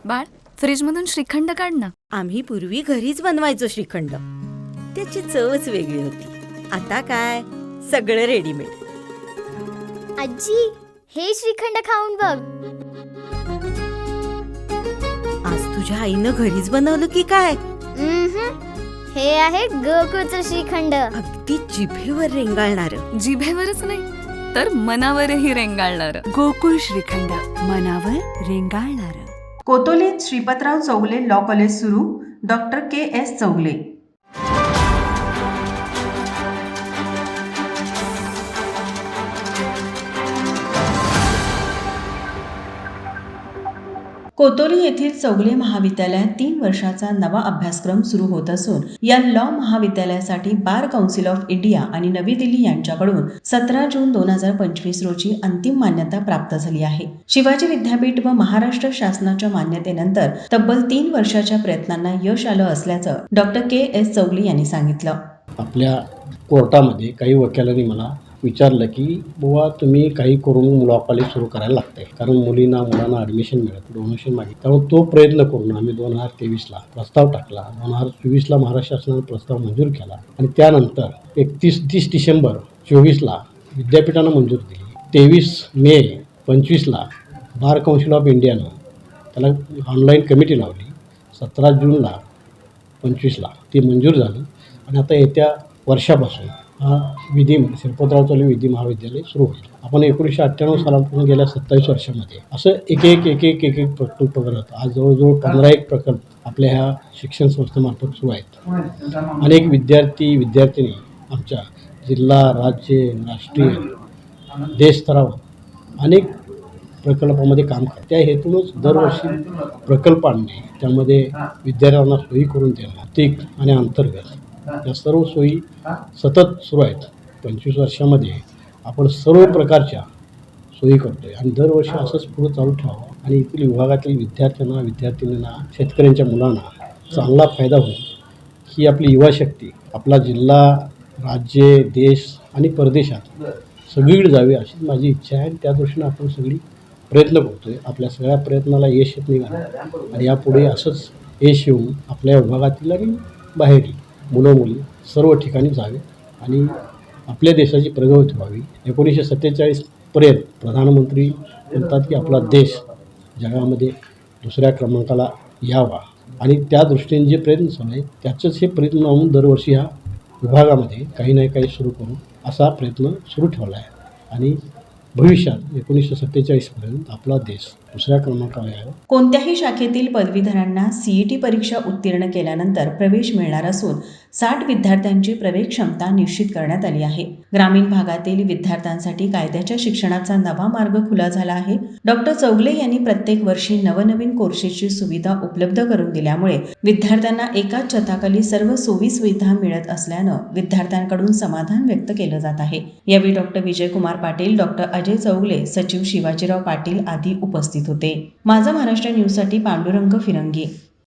बाळ, फ्रीजमधून श्रीखंड काढ ना. आम्ही पूर्वी घरीच बनवायचो श्रीखंड. त्याची चवच वेगळी होती. आता काय सगळं रेडीमेड. आजी, हे श्रीखंड खाऊन बघ. आज तुझ्या आईनं घरीच बनवलं की काय? हे आहे गोकुळचं श्रीखंड. अगदी जिभेवर रेंगाळणार. जिभेवरच नाही तर मनावरही रेंगाळणार. गोकुळ श्रीखंड, मनावर रेंगाळणार. कोतोलीत श्रीपतराव चौगले लॉ कॉलेज सुरू. Doctor K S. चौगले. कोतोली येथील चौगले महाविद्यालयात 3 वर्षाचा नवा अभ्यासक्रम सुरू होत असून या लॉ महाविद्यालयासाठी बार काउन्सिल ऑफ इंडिया आणि नवी दिल्ली यांच्याकडून 17 जून 2025 रोजी अंतिम मान्यता प्राप्त झाली आहे. शिवाजी विद्यापीठ व महाराष्ट्र शासनाच्या मान्यतेनंतर तब्बल 3 वर्षाच्या प्रयत्नांना यश आलं असल्याचं डॉक्टर के.एस. चौगले यांनी सांगितलं. आपल्या कोर्टामध्ये काही वकिलांनी मला विचारलं की बुवा तुम्ही काही करून लॉ कॉलेज सुरू करायला लागतंय, कारण मुलांना ॲडमिशन मिळत, डोनेशन मागितलं. त्यामुळे तो प्रयत्न करून आम्ही 2023ला प्रस्ताव टाकला. 2024ला महाराष्ट्र शासनाने प्रस्ताव मंजूर केला आणि त्यानंतर 30 डिसेंबर 24ला विद्यापीठानं मंजूर दिली. 23 मे 25ला बार काउन्सिल ऑफ इंडियानं त्याला ऑनलाईन कमिटी लावली. 17 जूनला 25ला ती मंजूर झाली आणि आता येत्या वर्षापासून हा श्रीपतराव चौगले विधी महाविद्यालय सुरू होईल. आपण 1998 सालापासून गेल्या 27 वर्षामध्ये असं एक प्रकल्प करत आज जवळजवळ 15 प्रकल्प आपल्या ह्या शिक्षण संस्थेमार्फत सुरू आहेत. अनेक विद्यार्थिनी आमच्या जिल्हा, राज्य, राष्ट्रीय, देश स्तरावर अनेक प्रकल्पामध्ये काम करतात. त्या हेतूनच दरवर्षी प्रकल्प आणणे, त्यामध्ये विद्यार्थ्यांना सोयी करून देणं, आर्थिक आणि अंतर्गत या सर्व सोयी सतत सुरू आहेत. 25 वर्षामध्ये आपण सर्व प्रकारच्या सोयी करतो आहे आणि दरवर्षी असंच पुढं चालू ठेवावं आणि येथील विभागातील विद्यार्थिनींना, शेतकऱ्यांच्या मुलांना चांगला फायदा होईल. ही आपली युवा शक्ती आपला जिल्हा, राज्य, देश आणि परदेशात सगळीकडे जावी अशी माझी इच्छा आहे आणि त्या दृष्टीनं आपण सगळी प्रयत्न करतो आहे. आपल्या सगळ्या प्रयत्नाला यश येत निघालं आणि यापुढे असंच यश येऊन आपल्या विभागातील आणि बाहेरील मुलं-मुली सर्व ठिकाणी जावे आणि आपल्या देशाची प्रगती व्हावी. 1947पर्यंत प्रधानमंत्री म्हणतात की आपला देश जगामध्ये दुसऱ्या क्रमांकाला यावा आणि त्या दृष्टीने जे प्रयत्न चालू आहेत त्याचंच हे प्रयत्न म्हणून दरवर्षी ह्या विभागामध्ये काही ना काही सुरू करू असा प्रयत्न सुरू ठेवला आहे आणि भविष्यात 1947पर्यंत आपला देश दुसऱ्या क्रमांकावर यावा. कोणत्याही शाखेतील पदवीधरांना CET परीक्षा उत्तीर्ण केल्यानंतर प्रवेश मिळणार असून 60 विद्यार्थ्यांची प्रवेश क्षमता निश्चित करण्यात आली आहे. ग्रामीण भागातील विद्यार्थ्यांसाठी कायद्याच्या शिक्षणाचा नवा मार्ग खुला झाला आहे. डॉक्टर चौगले यांनी प्रत्येक वर्षी नवनवीन कोर्सेसची सुविधा उपलब्ध करून दिल्यामुळे विद्यार्थ्यांना एकाच छताखाली सर्व सोयी-सुविधा मिळत असल्यानं विद्यार्थ्यांकडून समाधान व्यक्त केलं जात आहे. यावेळी डॉक्टर विजयकुमार पाटील, डॉक्टर अजय चौगले, सचिव शिवाजीराव पाटील आदी उपस्थित होते. माझा महाराष्ट्र न्यूजसाठी पांडुरंग फिरंगी.